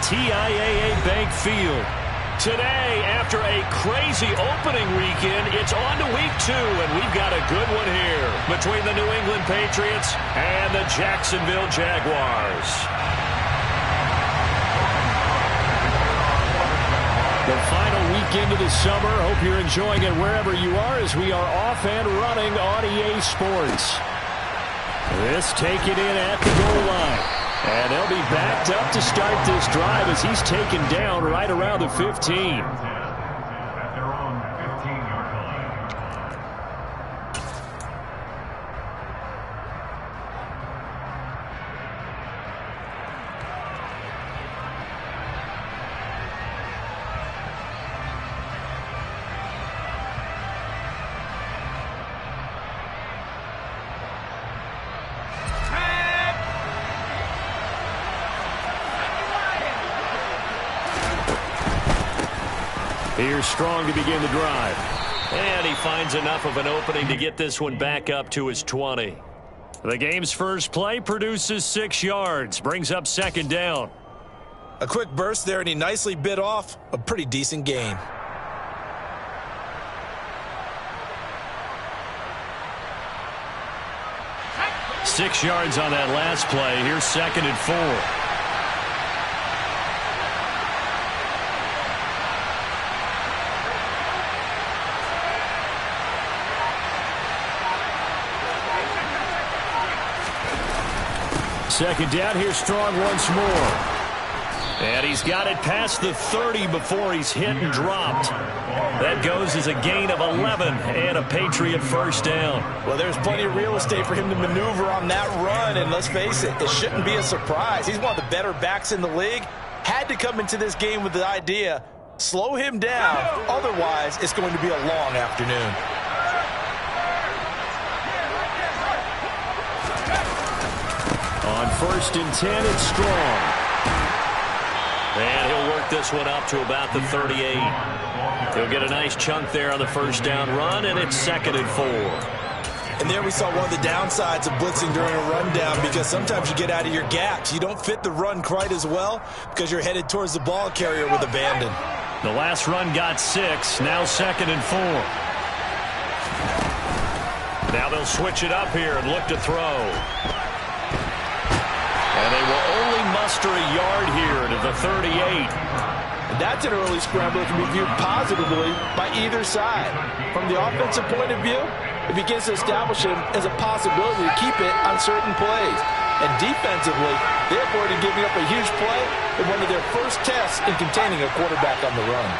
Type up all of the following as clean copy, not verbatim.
TIAA Bank Field. Today, after a crazy opening weekend, it's on to week 2, and we've got a good one here between the New England Patriots and the Jacksonville Jaguars. The final weekend of the summer. Hope you're enjoying it wherever you are as we are off and running on EA Sports. This take it in at the goal line. And they'll be backed up to start this drive as he's taken down right around the 15. Here's Strong to begin the drive. And he finds enough of an opening to get this one back up to his 20. The game's first play produces 6 yards, brings up second down. A quick burst there, and he nicely bit off a pretty decent gain. Six yards on that last play. Here's second and 4. Second down, here's Strong once more. And he's got it past the 30 before he's hit and dropped. That goes as a gain of 11 and a Patriot first down. Well, there's plenty of real estate for him to maneuver on that run, and let's face it, it shouldn't be a surprise. He's one of the better backs in the league. Had to come into this game with the idea, slow him down, otherwise it's going to be a long afternoon. On first and 10, it's Strong. And he'll work this one up to about the 38. He'll get a nice chunk there on the first down run, and it's second and 4. And there we saw one of the downsides of blitzing during a rundown, because sometimes you get out of your gaps. You don't fit the run quite as well because you're headed towards the ball carrier with abandon. The last run got 6, now second and 4. Now they'll switch it up here and look to throw. And they will only muster a yard here to the 38. And that's an early scramble that can be viewed positively by either side. From the offensive point of view, it begins to establish him as a possibility to keep it on certain plays. And defensively, they avoided giving up a huge play in one of their first tests in containing a quarterback on the run.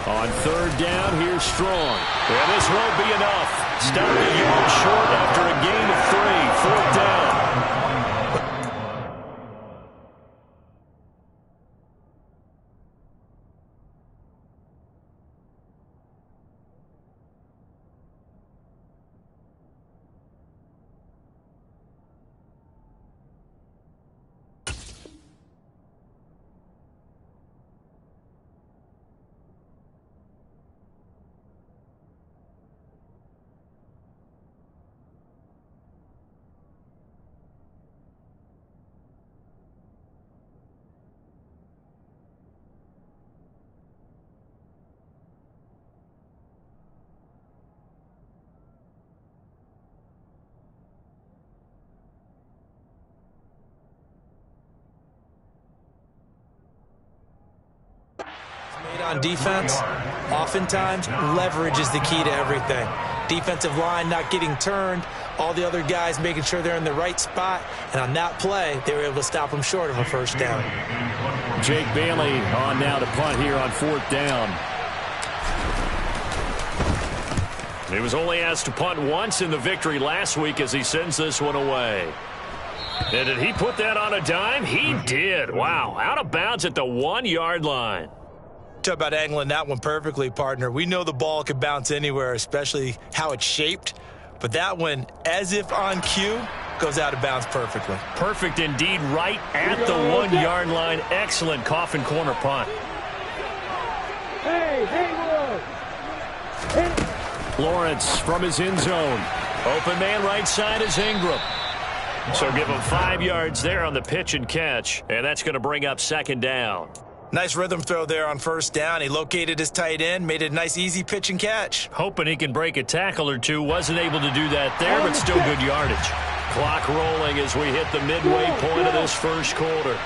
On third down, here's Strong. And this won't be enough. Stopped a yard short after a gain of 3. Fourth down. On defense, oftentimes leverage is the key to everything. Defensive line not getting turned, all the other guys making sure they're in the right spot, and on that play, they were able to stop them short of a first down. Jake Bailey on now to punt here on fourth down. He was only asked to punt once in the victory last week as he sends this one away. And did he put that on a dime? He did. Wow, out of bounds at the 1-yard line. Talk about angling that one perfectly, partner. We know the ball could bounce anywhere, especially how it's shaped. But that one, as if on cue, goes out of bounds perfectly. Perfect indeed, right at the 1-yard line. Excellent coffin corner punt. Hey, hey. Lawrence from his end zone. Open man right side is Ingram. So give him 5 yards there on the pitch and catch. And that's going to bring up second down. Nice rhythm throw there on first down. He located his tight end, made it a nice easy pitch and catch. Hoping he can break a tackle or two. Wasn't able to do that there, but still good yardage. Clock rolling as we hit the midway point of this first quarter.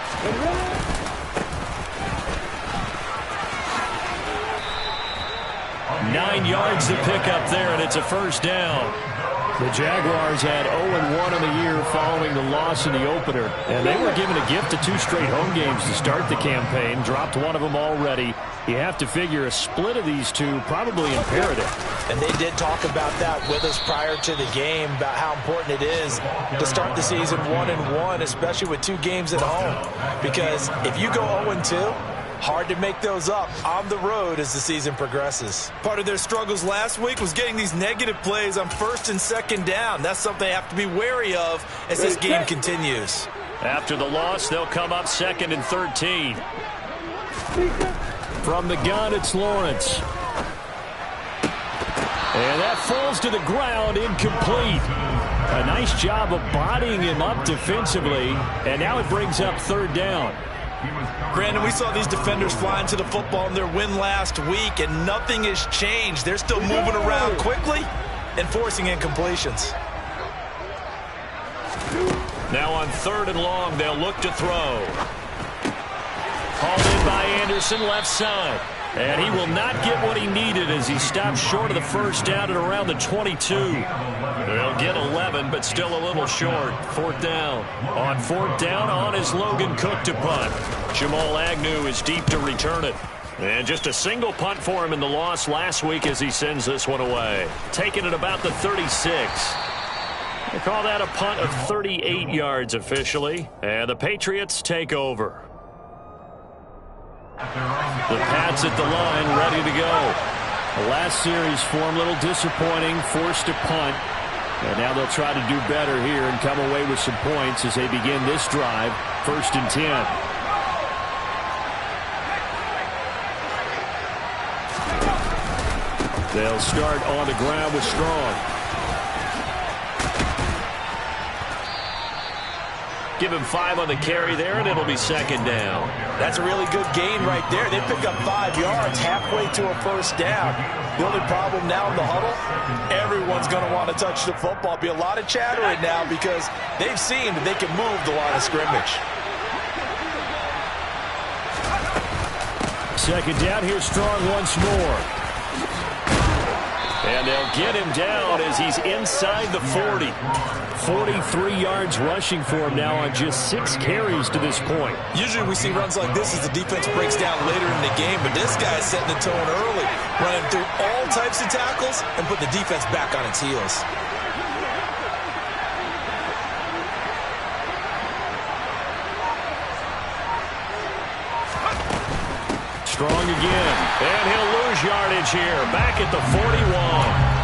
Nine yards to pick up there, and it's a first down. The Jaguars had 0-1 in the year following the loss in the opener, and they were given a gift of 2 straight home games to start the campaign. Dropped one of them already. You have to figure a split of these two probably imperative. And they did talk about that with us prior to the game, about how important it is to start the season 1-1, especially with 2 games at home. Because if you go 0-2, hard to make those up on the road as the season progresses. Part of their struggles last week was getting these negative plays on first and second down. That's something they have to be wary of as this game continues. After the loss, they'll come up 2nd and 13. From the gun, it's Lawrence. And that falls to the ground, incomplete. A nice job of bodying him up defensively, and now it brings up third down. Brandon, we saw these defenders flying to the football in their win last week, and nothing has changed. They're still moving around quickly and forcing incompletions. Now on 3rd and long, they'll look to throw. Hauled in by Anderson, left side. And he will not get what he needed as he stopped short of the first down at around the 22. They'll get 11, but still a little short. 4th down. On 4th down, on is Logan Cook to punt. Jamal Agnew is deep to return it. And just a single punt for him in the loss last week as he sends this one away. Taking it about the 36. They call that a punt of 38 yards officially. And the Patriots take over. The Pats at the line, ready to go. The last series form a little disappointing, forced to punt. And now they'll try to do better here and come away with some points as they begin this drive, 1st and 10. They'll start on the ground with Strong. Give him 5 on the carry there, and it'll be 2nd down. That's a really good gain right there. They pick up 5 yards halfway to a first down. The only problem now in the huddle, everyone's going to want to touch the football. Be a lot of chatter right now because they've seen that they can move the line of scrimmage. 2nd down, here's Strong once more. And they'll get him down as he's inside the 40. 43 yards rushing for him now on just 6 carries to this point. Usually we see runs like this as the defense breaks down later in the game, but this guy's setting the tone early, running through all types of tackles and put the defense back on its heels. Strong again, and he'll lose yardage here, back at the 41.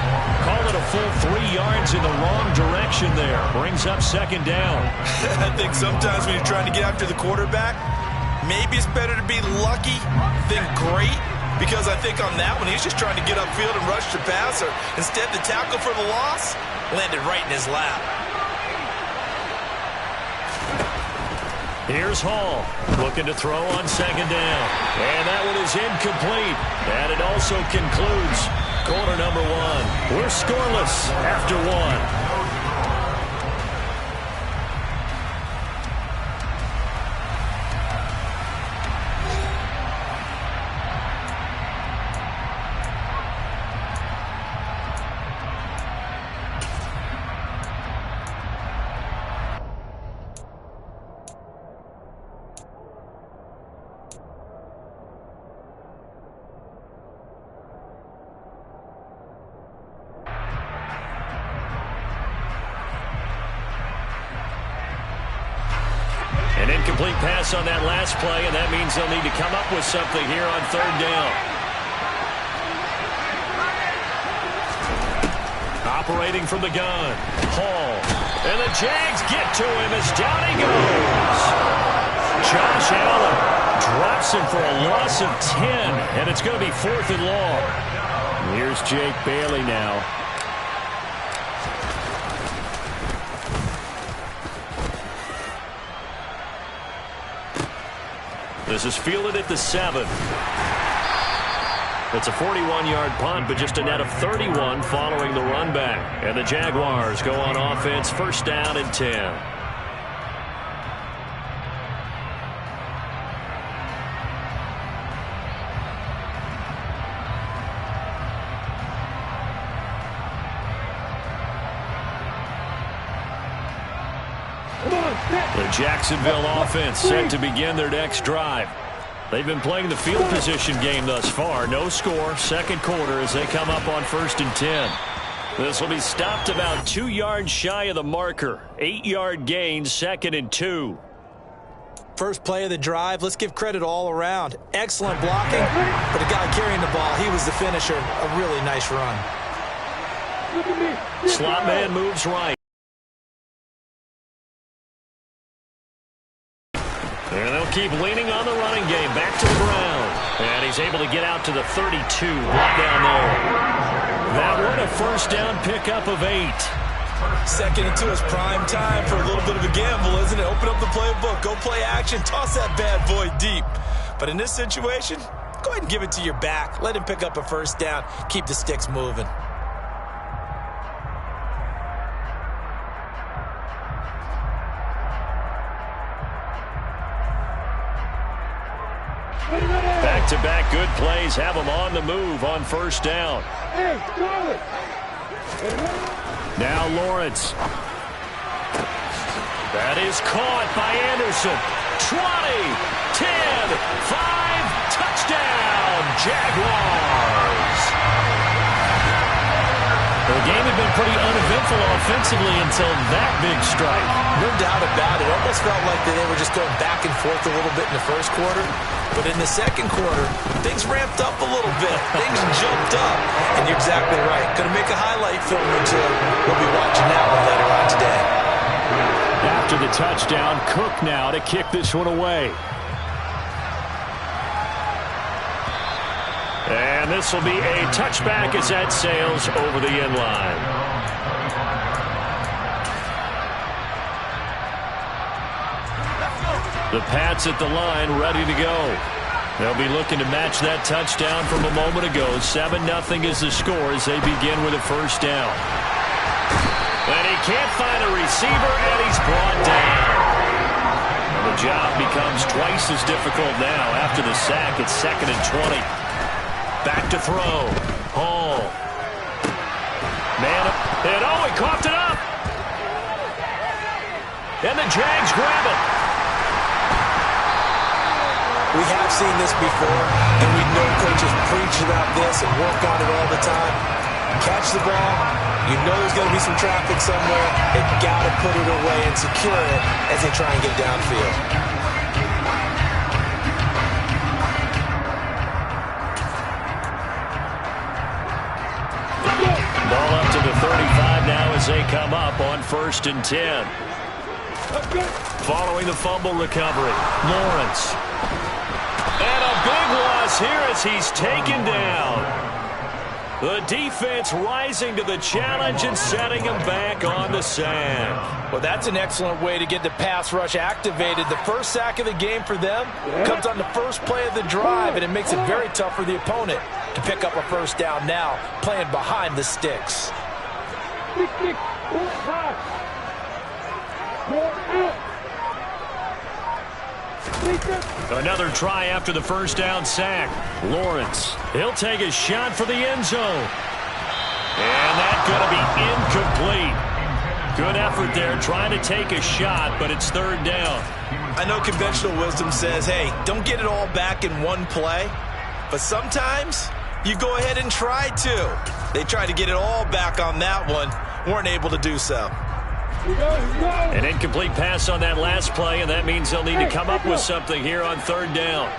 Call it a full 3 yards in the wrong direction there. Brings up 2nd down. I think sometimes when you're trying to get after the quarterback, maybe it's better to be lucky than great, because I think on that one, he's just trying to get upfield and rush the passer. Instead, the tackle for the loss landed right in his lap. Here's Hall, looking to throw on 2nd down. And that one is incomplete. And it also concludes quarter number 1. We're scoreless after 1. An incomplete pass on that last play, and that means they'll need to come up with something here on 3rd down. Operating from the gun, Hall. And the Jags get to him as down he goes. Josh Allen drops him for a loss of 10, and it's going to be 4th and long. Here's Jake Bailey now. This is fielded at the 7. It's a 41-yard punt, but just a net of 31 following the run back. And the Jaguars go on offense, first down and 10. The Jacksonville offense set to begin their next drive. They've been playing the field position game thus far. No score, second quarter as they come up on 1st and 10. This will be stopped about 2 yards shy of the marker. 8-yard gain, 2nd and 2. First play of the drive, let's give credit all around. Excellent blocking, but the guy carrying the ball, he was the finisher. A really nice run. Slot man moves right. And they'll keep leaning on the running game. Back to the ground. And he's able to get out to the 32. Right down there. That one a first down pickup of 8. 2nd and 2 is prime time for a little bit of a gamble, isn't it? Open up the playbook. Go play action. Toss that bad boy deep. But in this situation, go ahead and give it to your back. Let him pick up a first down. Keep the sticks moving. Back-to-back good plays have them on the move on first down. Now Lawrence. That is caught by Anderson. 20, 10, 5, touchdown, Jaguars. The game had been pretty uneventful offensively until that big strike. No doubt about it. Almost felt like they were just going back and forth a little bit in the first quarter. But in the second quarter, things ramped up a little bit. Things jumped up. And you're exactly right. Going to make a highlight film or two. We'll be watching that one later on today. After the touchdown, Cook now to kick this one away. And this will be a touchback as that sails over the end line. The Pats at the line, ready to go. They'll be looking to match that touchdown from a moment ago. 7-0 is the score as they begin with a first down. And he can't find a receiver, and he's brought down. And the job becomes twice as difficult now after the sack. It's 2nd and 20. Back to throw. Hall. Man, and he coughed it up. And the Jags grab it. We have seen this before, and we know coaches preach about this and work on it all the time. Catch the ball. You know there's going to be some traffic somewhere. They've got to put it away and secure it as they try and get downfield. Ball up to the 35 now as they come up on 1st and 10. Following the fumble recovery, Lawrence. And a big loss here as he's taken down. The defense rising to the challenge and setting him back on the sack. Well, that's an excellent way to get the pass rush activated. The first sack of the game for them comes on the first play of the drive, and it makes it very tough for the opponent to pick up a first down now, playing behind the sticks. Another try after the first down sack. Lawrence, he'll take a shot for the end zone. And that's going to be incomplete. Good effort there trying to take a shot, but it's 3rd down. I know conventional wisdom says, hey, don't get it all back in one play. But sometimes you go ahead and try to. They tried to get it all back on that one. Weren't able to do so. An incomplete pass on that last play, and that means they'll need to come up with something here on 3rd down.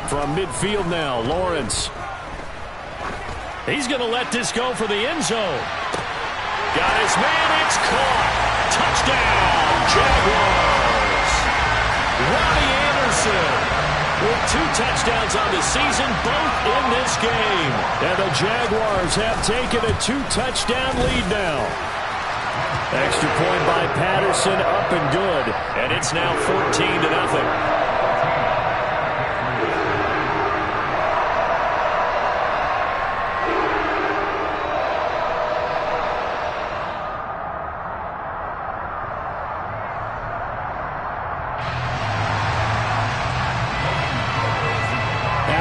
From midfield now, Lawrence. He's going to let this go for the end zone. Got his man, it's caught. Touchdown, Jaguars. Robbie Anderson. with 2 touchdowns on the season, both in this game. And the Jaguars have taken a 2-touchdown lead now. Extra point by Patterson, up and good. And it's now 14-0.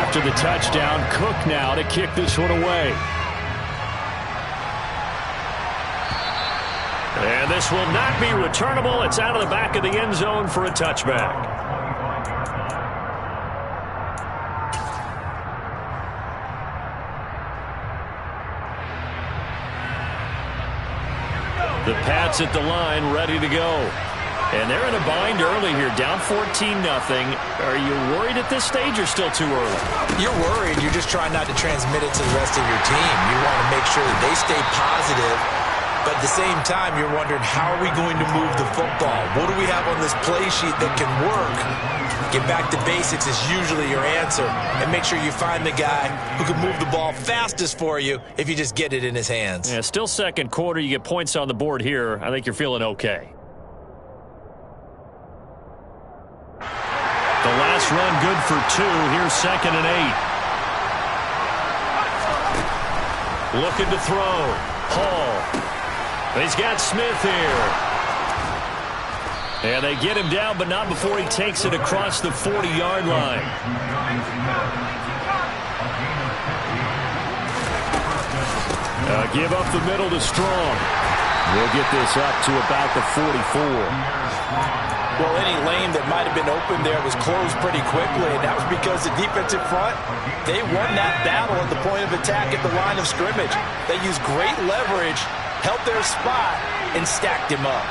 After the touchdown, Cook now to kick this one away. And this will not be returnable. It's out of the back of the end zone for a touchback. The Pats at the line, ready to go. And they're in a bind early here, down 14-0. Are you worried at this stage or still too early? You're worried. You're just trying not to transmit it to the rest of your team. You want to make sure that they stay positive. But at the same time, you're wondering, how are we going to move the football? What do we have on this play sheet that can work? Get back to basics is usually your answer. And make sure you find the guy who can move the ball fastest for you if you just get it in his hands. Yeah, still second quarter. You get points on the board here. I think you're feeling okay. The last run good for 2. Here's 2nd and 8. Looking to throw. Hall. He's got Smith here. And they get him down, but not before he takes it across the 40-yard line. Give up the middle to Strong. We'll get this up to about the 44. Well, any lane that might have been open there was closed pretty quickly, and that was because the defensive front, they won that battle at the point of attack at the line of scrimmage. They used great leverage, held their spot, and stacked him up.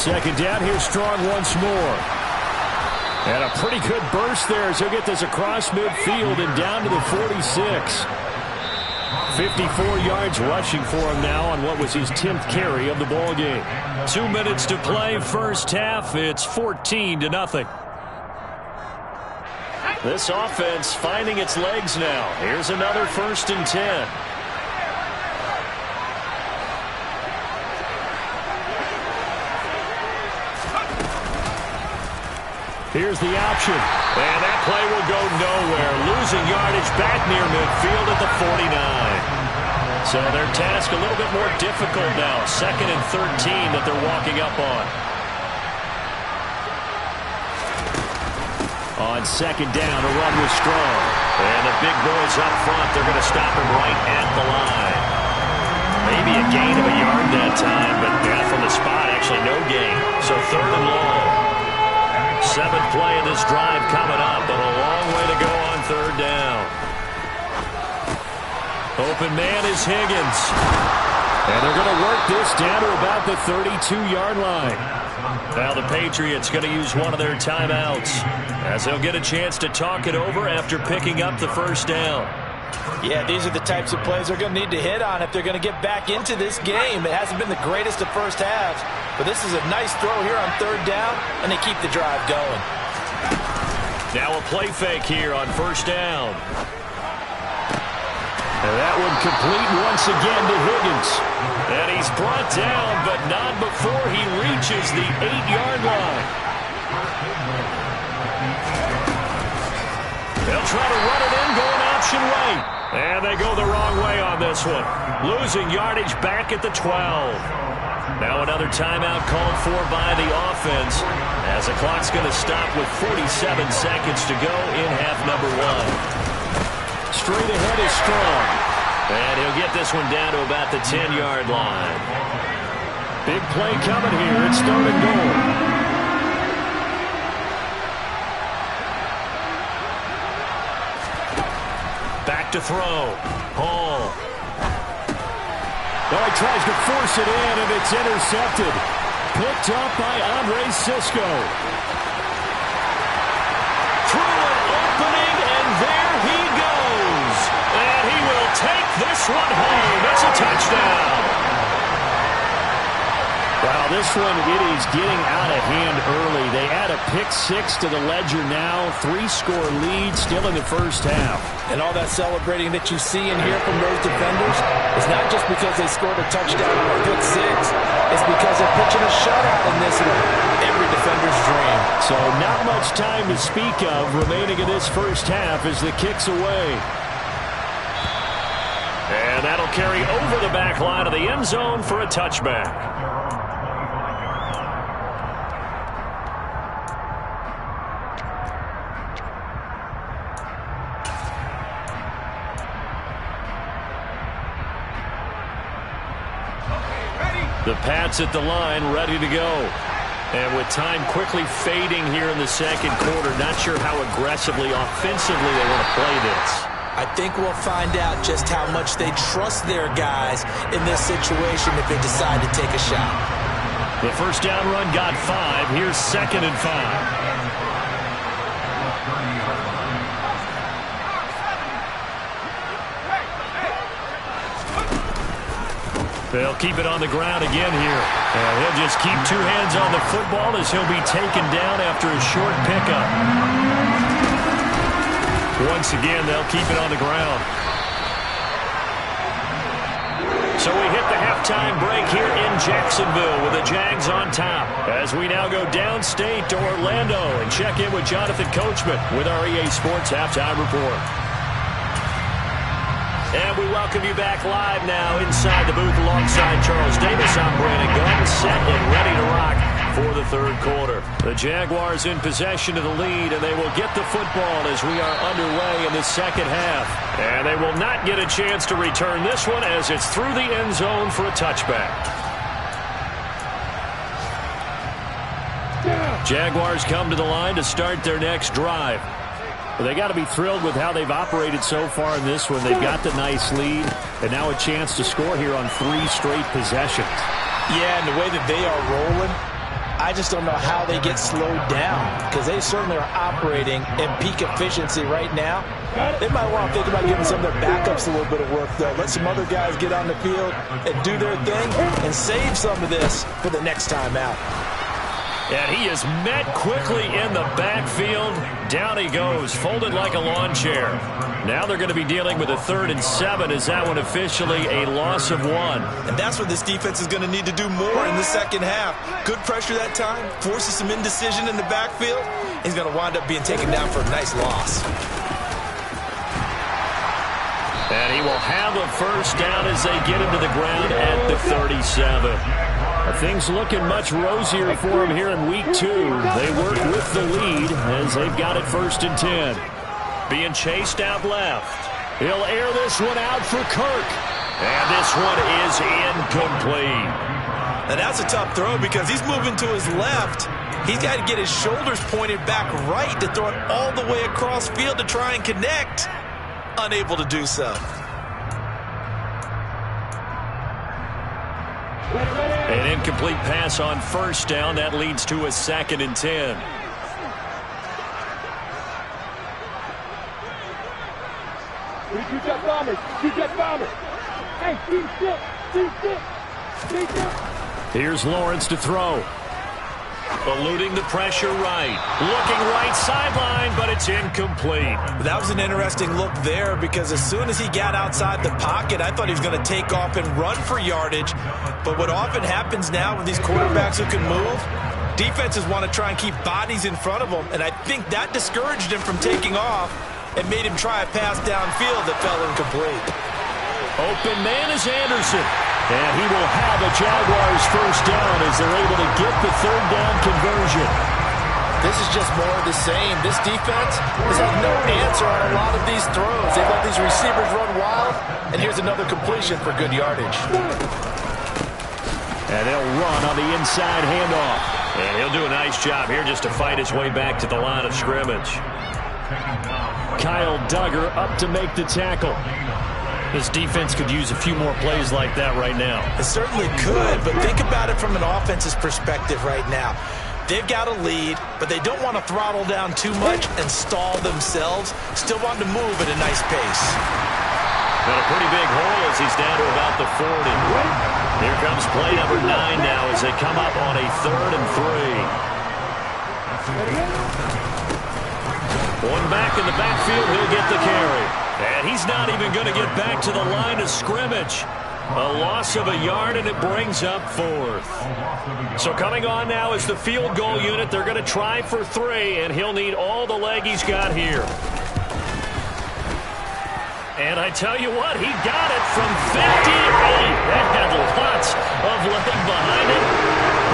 Second down, here's Strong once more. And a pretty good burst there as he'll get this across midfield and down to the 46. 54 yards rushing for him now on what was his 10th carry of the ball game. 2 minutes to play, first half. It's 14-0. This offense finding its legs now. Here's another 1st and 10. Here's the option. And that play will go nowhere. Losing yardage back near midfield at the 49. So their task a little bit more difficult now. 2nd and 13 that they're walking up on. On 2nd down, a run with Strong. And the big boys up front, they're going to stop him right at the line. Maybe a gain of a yard that time, but yeah, from the spot, actually no gain. So 3rd and long. 7th play in this drive coming up, but a long way to go on 3rd down. Open man is Higgins. And they're going to work this down to about the 32-yard line. Now the Patriots going to use one of their timeouts as they'll get a chance to talk it over after picking up the 1st down. Yeah, these are the types of plays they're going to need to hit on if they're going to get back into this game. It hasn't been the greatest of first halves, but this is a nice throw here on 3rd down, and they keep the drive going. Now a play fake here on 1st down. And that one complete once again to Higgins. And he's brought down, but not before he reaches the 8-yard line. They'll try to run it in, going option right. And they go the wrong way on this one. Losing yardage back at the 12. Now another timeout called for by the offense as the clock's going to stop with 47 seconds to go in half number 1. Straight ahead is Strong. And he'll get this one down to about the 10-yard line. Big play coming here. It's 3rd and goal. Back to throw. Hall. Oh, he tries to force it in, and it's intercepted. Picked up by Andre Cisco. Through an opening, and there he goes. And he will take this one home. It's a touchdown. Wow, this one, it is getting out of hand early. They add a pick-6 to the ledger now. 3-score lead still in the first half. And all that celebrating that you see and hear from those defenders is not just because they scored a touchdown on a pick-6. It's because they're pitching a shutout in this one. Every defender's dream. So not much time to speak of remaining in this first half as the kick's away. And that'll carry over the back line of the end zone for a touchback. The Pats at the line, ready to go. And with time quickly fading here in the second quarter, not sure how aggressively, offensively they want to play this. I think we'll find out just how much they trust their guys in this situation if they decide to take a shot. The first down run got 5. Here's 2nd and 5. They'll keep it on the ground again here. And he'll just keep 2 hands on the football as he'll be taken down after a short pickup. Once again, they'll keep it on the ground. So we hit the halftime break here in Jacksonville with the Jags on top. As we now go downstate to Orlando and check in with Jonathan Coachman with our EA Sports Halftime Report. And we welcome you back live now inside the booth alongside Charles Davis. I'm Brandon Gaudin, set and ready to rock for the third quarter. The Jaguars in possession of the lead, and they will get the football as we are underway in the second half. And they will not get a chance to return this one as it's through the end zone for a touchback. Jaguars come to the line to start their next drive. Well, they got to be thrilled with how they've operated so far in this one. They've got the nice lead, and now a chance to score here on 3 straight possessions. Yeah, and the way that they are rolling, I just don't know how they get slowed down because they certainly are operating in peak efficiency right now. They might want to think about giving some of their backups a little bit of work, though. Let some other guys get on the field and do their thing and save some of this for the next time out. And he is met quickly in the backfield. Down he goes, folded like a lawn chair. Now they're going to be dealing with a 3rd and 7 as that one officially a loss of 1. And that's what this defense is going to need to do more in the second half. Good pressure that time, forces some indecision in the backfield. He's going to wind up being taken down for a nice loss. And he will have a first down as they get him to the ground at the 37. Things looking much rosier for him here in week 2. They work with the lead as they've got it 1st and 10. Being chased out left. He'll air this one out for Kirk. And this one is incomplete. And that's a tough throw because he's moving to his left. He's got to get his shoulders pointed back right to throw it all the way across field to try and connect. Unable to do so. An incomplete pass on 1st down. That leads to a 2nd and 10. Here's Lawrence to throw. Eluding the pressure right. Looking right sideline, but it's incomplete. That was an interesting look there because as soon as he got outside the pocket, I thought he was going to take off and run for yardage. But what often happens now with these quarterbacks who can move, defenses want to try and keep bodies in front of them, and I think that discouraged him from taking off and made him try a pass downfield that fell incomplete. Open man is Anderson. And he will have a Jaguars first down as they're able to get the 3rd down conversion. This is just more of the same. This defense has had no answer on a lot of these throws. They let these receivers run wild, and here's another completion for good yardage. And they'll run on the inside handoff. And he'll do a nice job here just to fight his way back to the line of scrimmage. Kyle Duggar up to make the tackle. This defense could use a few more plays like that right now. It certainly could, but think about it from an offense's perspective right now. They've got a lead, but they don't want to throttle down too much and stall themselves. Still want to move at a nice pace. And a pretty big hole as he's down to about the 40. Here comes play number 9 now as they come up on a 3rd and 3. One back in the backfield, he'll get the carry. And he's not even going to get back to the line of scrimmage. A loss of a yard, and it brings up 4th. So coming on now is the field goal unit. They're going to try for 3, and he'll need all the leg he's got here. And I tell you what, he got it from 58. That had lots of leg behind it.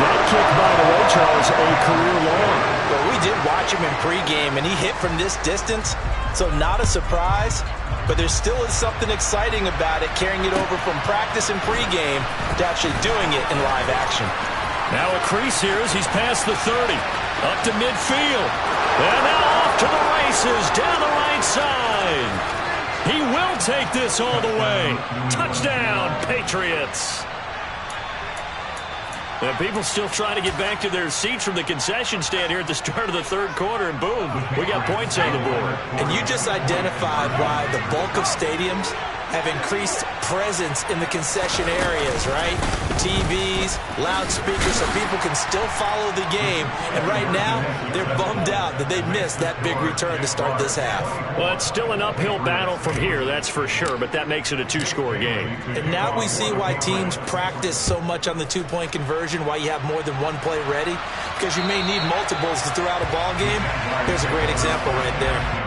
That kick, by the way, Charles, a career long. Well, we did watch him in pregame, and he hit from this distance, so not a surprise. But there still is something exciting about it, carrying it over from practice and pregame to actually doing it in live action. Now a crease here as he's past the 30. Up to midfield. And now off to the races down the right side. He will take this all the way. Touchdown, Patriots. And people still trying to get back to their seats from the concession stand here at the start of the 3rd quarter, and boom, we got points on the board. And you just identified why the bulk of stadiums have increased presence in the concession areas, right? TVs, loudspeakers, so people can still follow the game. And right now, they're bummed out that they missed that big return to start this half. Well, it's still an uphill battle from here, that's for sure, but that makes it a 2-score game. And now we see why teams practice so much on the 2-point conversion, why you have more than one play ready, because you may need multiples to throw out a ball game. Here's a great example right there.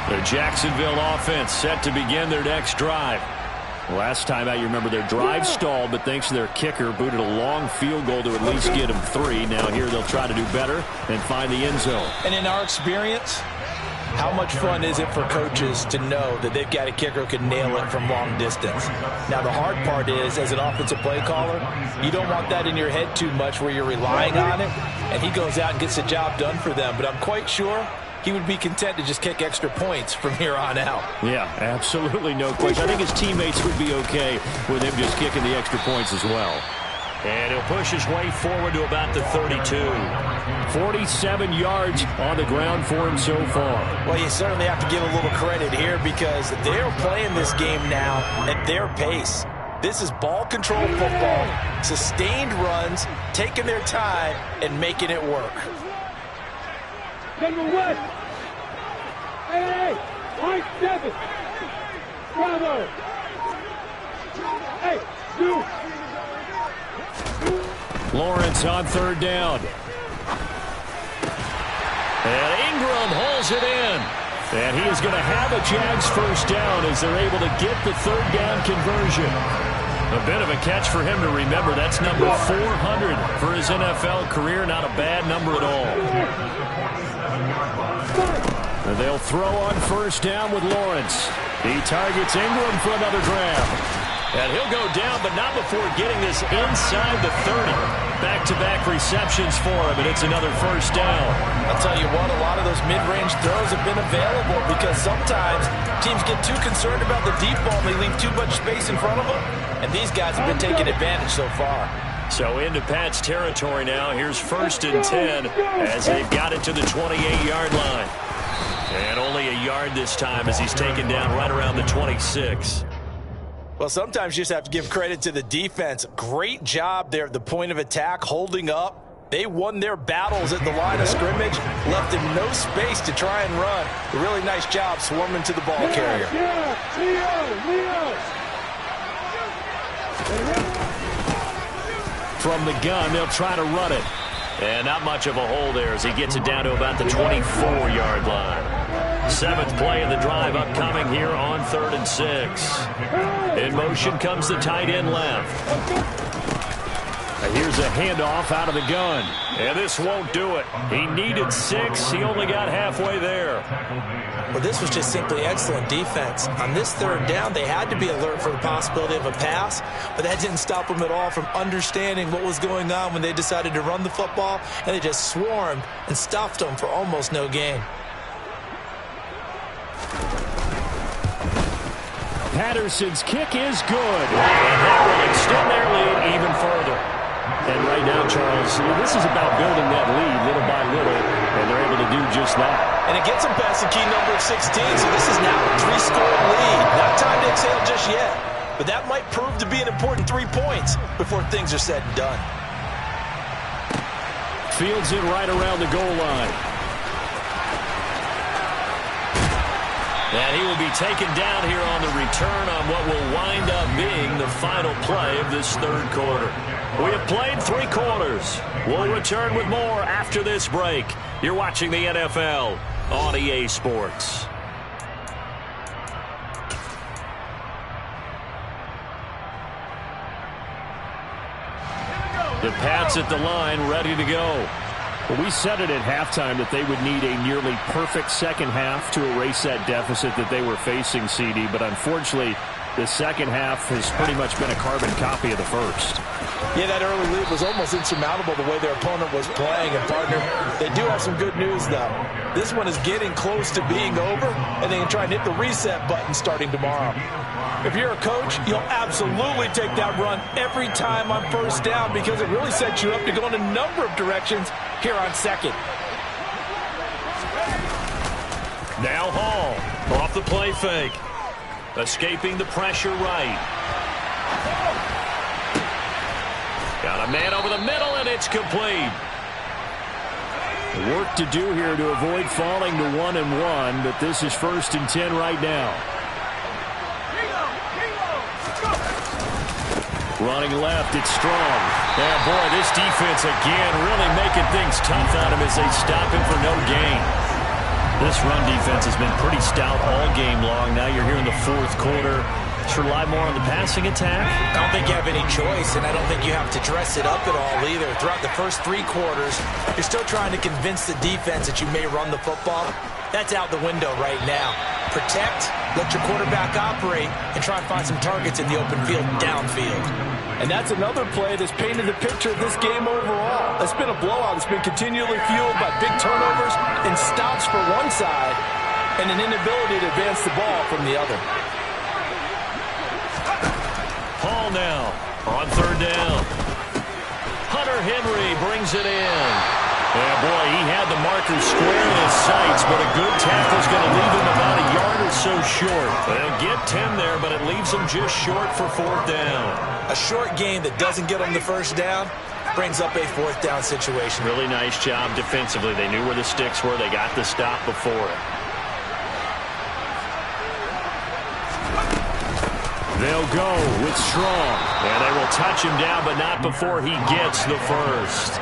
The Jacksonville offense set to begin their next drive. Last time out, you remember their drive stalled, but thanks to their kicker, booted a long field goal to at least get them 3. Now here they'll try to do better and find the end zone. And in our experience, how much fun is it for coaches to know that they've got a kicker who can nail it from long distance? Now, the hard part is, as an offensive play caller, you don't want that in your head too much where you're relying on it, and he goes out and gets the job done for them. But I'm quite sure he would be content to just kick extra points from here on out. Yeah, absolutely no question. I think his teammates would be okay with him just kicking the extra points as well. And he'll push his way forward to about the 32. 47 yards on the ground for him so far. Well, you certainly have to give a little credit here because they're playing this game now at their pace. This is ball control football, sustained runs, taking their time and making it work. Number 1. Hey, Mike 7. Bravo. Hey, 2. Lawrence on 3rd down. And Ingram holds it in. And he is going to have a Jags first down as they're able to get the 3rd down conversion. A bit of a catch for him to remember. That's number 400 for his NFL career. Not a bad number at all. And they'll throw on 1st down with Lawrence. He targets Ingram for another grab. And he'll go down, but not before getting this inside the 30. Back-to-back receptions for him, and it's another 1st down. I'll tell you what, a lot of those mid-range throws have been available because sometimes teams get too concerned about the deep ball and they leave too much space in front of them. And these guys have been taking advantage so far. So into Pat's territory now. Here's 1st and 10 as they've got it to the 28-yard line. And only a yard this time as he's taken down right around the 26. Well, sometimes you just have to give credit to the defense. Great job there at the point of attack, holding up. They won their battles at the line of scrimmage, left him no space to try and run. A really nice job swarming to the ball carrier. From the gun, they'll try to run it. And not much of a hole there as he gets it down to about the 24-yard line. 7th play of the drive upcoming here on 3rd and 6. In motion comes the tight end left. Here's a handoff out of the gun. And this won't do it. He needed 6. He only got halfway there. Well, this was just simply excellent defense. On this 3rd down, they had to be alert for the possibility of a pass, but that didn't stop them at all from understanding what was going on when they decided to run the football, and they just swarmed and stuffed them for almost no gain. Patterson's kick is good. And that will extend their lead even further. And right now, Charles, this is about building that lead little by little, and they're able to do just that. And it gets them past the key number of 16, so this is now a 3-score lead. Not time to exhale just yet, but that might prove to be an important 3 points before things are said and done. Fields it right around the goal line. And he will be taken down here on the return on what will wind up being the final play of this third quarter. We have played 3 quarters. We'll return with more after this break. You're watching the NFL on EA Sports. The Pats at the line, ready to go. Well, we said it at halftime that they would need a nearly perfect second half to erase that deficit that they were facing, CD. But unfortunately, the second half has pretty much been a carbon copy of the first. Yeah, that early lead was almost insurmountable the way their opponent was playing. And, partner, they do have some good news, though. This one is getting close to being over, and they can try and hit the reset button starting tomorrow. If you're a coach, you'll absolutely take that run every time on first down because it really sets you up to go in a number of directions here on second. Now Hall off the play fake. Escaping the pressure right. Got a man over the middle, and it's complete. Work to do here to avoid falling to 1-1, but this is 1st and 10 right now. Running left, it's Strong. Yeah, boy, this defense again really making things tough on him as they stop him for no gain. This run defense has been pretty stout all game long. Now you're here in the fourth quarter. Just rely more on the passing attack? I don't think you have any choice, and I don't think you have to dress it up at all either. Throughout the first 3 quarters, you're still trying to convince the defense that you may run the football. That's out the window right now. Protect, let your quarterback operate, and try and find some targets in the open field downfield. And that's another play that's painted the picture of this game overall. It's been a blowout. It's been continually fueled by big turnovers and stops for one side and an inability to advance the ball from the other. Hall now on 3rd down. Hunter Henry brings it in. Yeah, boy, he had the marker square in his sights, but a good tackle is going to leave him about a yard or so short. They'll get 10 there, but it leaves him just short for 4th down. A short game that doesn't get them the first down brings up a 4th down situation. Really nice job defensively. They knew where the sticks were. They got the stop before it. They'll go with Strong. And they will touch him down, but not before he gets the first.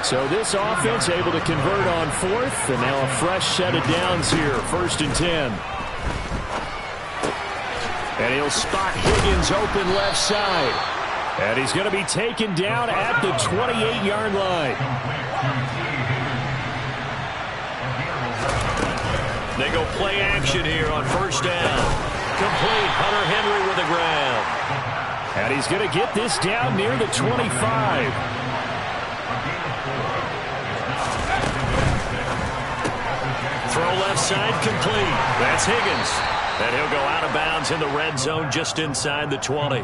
So this offense able to convert on 4th, and now a fresh set of downs here, 1st and 10. And he'll spot Higgins open left side. And he's going to be taken down at the 28-yard line. They go play action here on 1st down. Complete. Hunter Henry with the grab. And he's going to get this down near the 25. Throw left side complete. That's Higgins. And he'll go out of bounds in the red zone just inside the 20.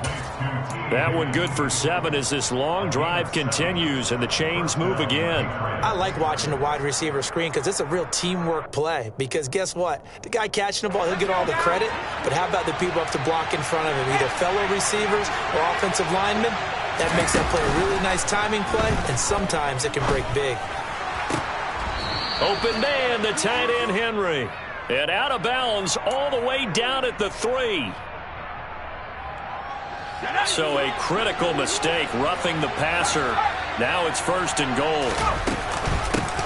That one good for 7 as this long drive continues and the chains move again. I like watching the wide receiver screen because it's a real teamwork play. Because guess what? The guy catching the ball, he'll get all the credit. But how about the people up to block in front of him? Either fellow receivers or offensive linemen. That makes that play a really nice timing play. And sometimes it can break big. Open man, the tight end Henry. And out of bounds all the way down at the 3. So a critical mistake, roughing the passer. Now it's 1st and goal.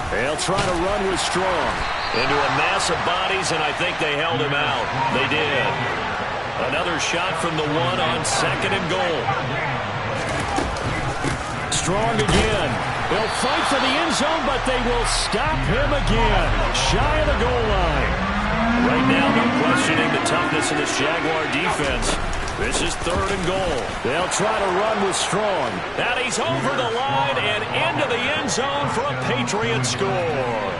They'll try to run with Strong. Into a mass of bodies, and I think they held him out. They did. Another shot from the 1 on 2nd and goal. Strong again. They'll fight for the end zone, but they will stop him again. Shy of the goal line. Right now, no questioning the toughness of this Jaguar defense. This is 3rd and goal. They'll try to run with Strong. And he's over the line and into the end zone for a Patriot score.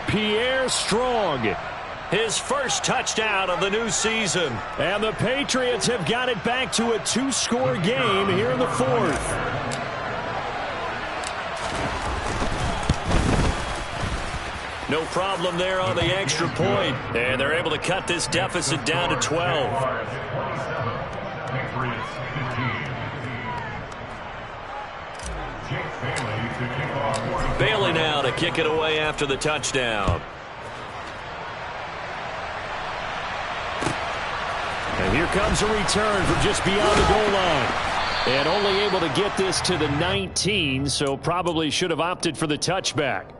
Pierre Strong his first touchdown of the new season. And the Patriots have got it back to a 2-score game here in the fourth. No problem there on the extra point. And they're able to cut this deficit down to 12. Bailey now to kick it away after the touchdown. And here comes a return from just beyond the goal line. And only able to get this to the 19, so probably should have opted for the touchback.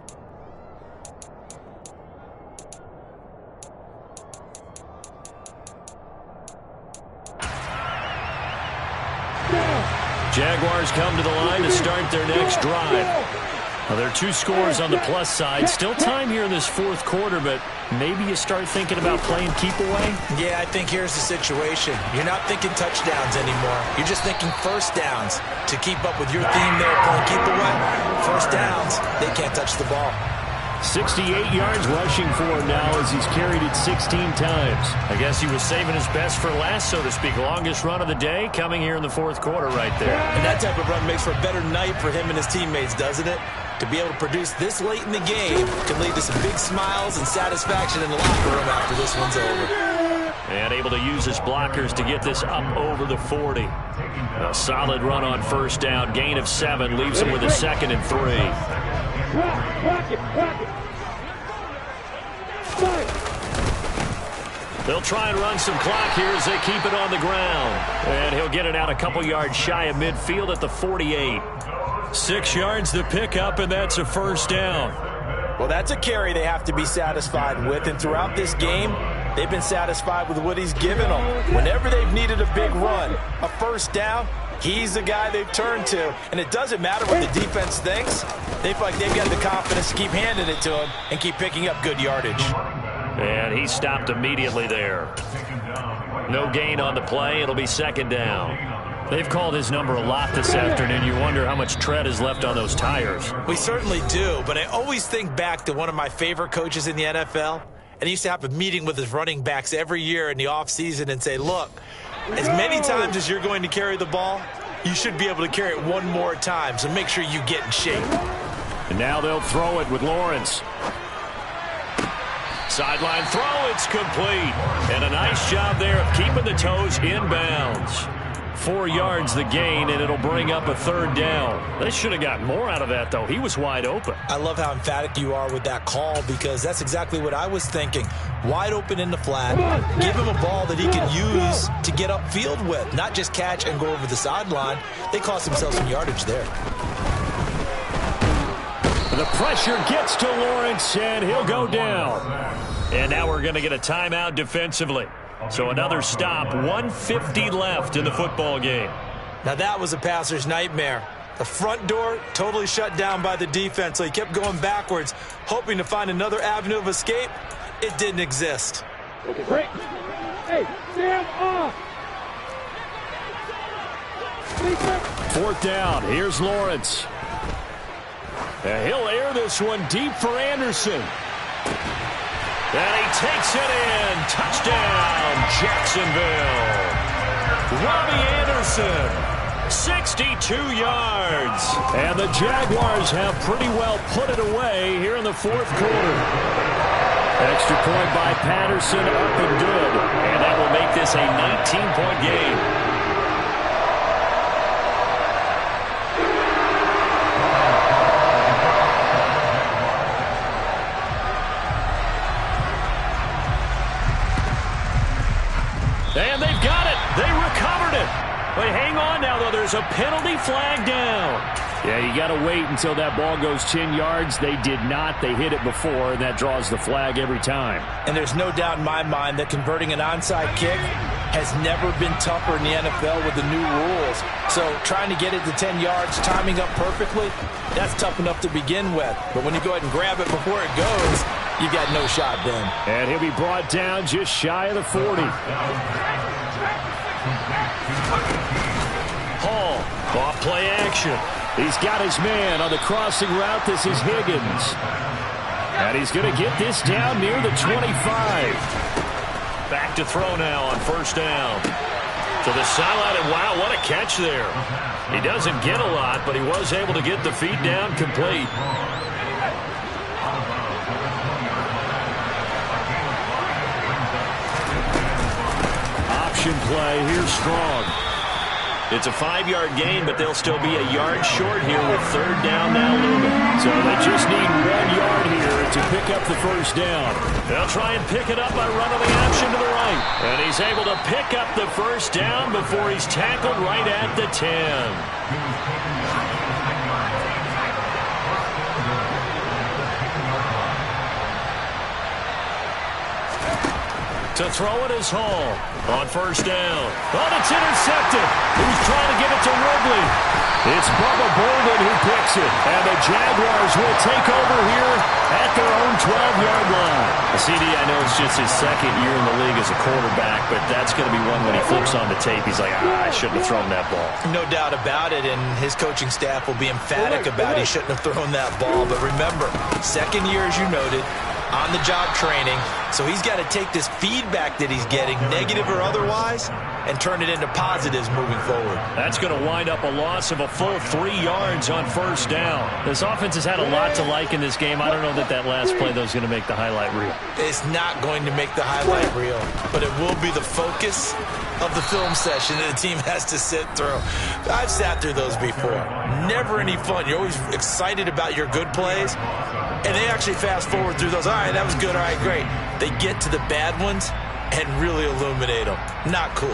Jaguars come to the line to start their next drive. Well, there are 2 scores on the plus side. Still time here in this fourth quarter, but maybe you start thinking about playing keep away? Yeah, I think here's the situation. You're not thinking touchdowns anymore. You're just thinking first downs. To keep up with your theme there, playing keep away, first downs, they can't touch the ball. 68 yards rushing for him now as he's carried it 16 times. I guess he was saving his best for last, so to speak. Longest run of the day coming here in the fourth quarter right there. And that type of run makes for a better night for him and his teammates, doesn't it? To be able to produce this late in the game can lead to some big smiles and satisfaction in the locker room after this one's over. And able to use his blockers to get this up over the 40. A solid run on first down. Gain of 7 leaves him with a 2nd and 3. They'll try and run some clock here as they keep it on the ground. And he'll get it out a couple yards shy of midfield at the 48. 6 yards to pick up, and that's a first down. Well, that's a carry they have to be satisfied with. And throughout this game, they've been satisfied with what he's given them. Whenever they've needed a big run, a first down, he's the guy they've turned to. And it doesn't matter what the defense thinks. They feel like they've got the confidence to keep handing it to him and keep picking up good yardage. And he stopped immediately there. No gain on the play. It'll be 2nd down. They've called his number a lot this afternoon. You wonder how much tread is left on those tires. We certainly do, but I always think back to one of my favorite coaches in the NFL. And he used to have a meeting with his running backs every year in the offseason and say, look, as many times as you're going to carry the ball, you should be able to carry it one more time, so make sure you get in shape. And now they'll throw it with Lawrence. Sideline throw, it's complete. And a nice job there of keeping the toes inbounds. 4 yards the gain, and it'll bring up a 3rd down. They should have got more out of that, though. He was wide open. I love how emphatic you are with that call, because that's exactly what I was thinking. Wide open in the flat. Give him a ball that he can use to get upfield with, not just catch and go over the sideline. They cost themselves some yardage there. The pressure gets to Lawrence, and he'll go down. And now we're going to get a timeout defensively. So another stop, 1:50 left in the football game. Now that was a passer's nightmare. The front door totally shut down by the defense, so he kept going backwards, hoping to find another avenue of escape. It didn't exist. Break. Hey, stand off. 4th down, here's Lawrence. And he'll air this one deep for Anderson. And he takes it in. Touchdown, Jacksonville. Robbie Anderson, 62 yards. And the Jaguars have pretty well put it away here in the fourth quarter. Extra point by Patterson, up and good. And that will make this a 19-point game. And they've got it. They recovered it. But hang on now, though. There's a penalty flag down. Yeah, you got to wait until that ball goes 10 yards. They did not. They hit it before, and that draws the flag every time. And there's no doubt in my mind that converting an onside kick has never been tougher in the NFL with the new rules. So trying to get it to 10 yards, timing up perfectly, that's tough enough to begin with. But when you go ahead and grab it before it goes, you got no shot then. And he'll be brought down just shy of the 40. Hall, off play action. He's got his man on the crossing route. This is Higgins. And he's going to get this down near the 25. Back to throw now on first down. To the sideline, and wow, what a catch there. He doesn't get a lot, but he was able to get the feet down complete. Option play, here's Strong. It's a 5-yard gain, but they'll still be a yard short here with third down now looming. So they just need 1 yard here to pick up the first down. They'll try and pick it up by running the option to the right. And he's able to pick up the first down before he's tackled right at the 10. To throw it is Hall on first down. Oh, it's intercepted. Who's trying to give it to Wrigley? It's Bubba Bolden who picks it. And the Jaguars will take over here at their own 12-yard line. CD, I know it's just his second year in the league as a quarterback, but that's going to be one when he flips on the tape. He's like, I shouldn't have thrown that ball. No doubt about it, and his coaching staff will be emphatic about he shouldn't have thrown that ball. But remember, second year, as you noted, on-the-job training, so he's got to take this feedback that he's getting, negative or otherwise, and turn it into positives moving forward. That's going to wind up a loss of a full 3 yards on first down. This offense has had a lot to like in this game. I don't know that last play, though, is going to make the highlight reel. It's not going to make the highlight reel, but it will be the focus of the film session that the team has to sit through. I've sat through those before. Never any fun. You're always excited about your good plays, and they actually fast forward through those. All right, that was good. All right, great. They get to the bad ones and really illuminate them. Not cool.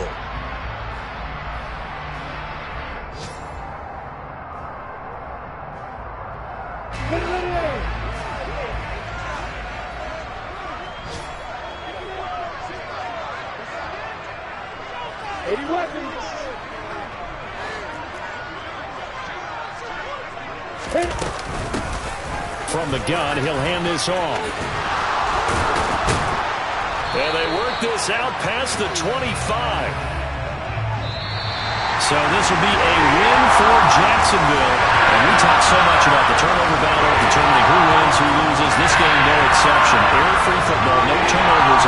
From the gun, he'll hand this off. And they work this out past the 25. So this will be a win for Jacksonville.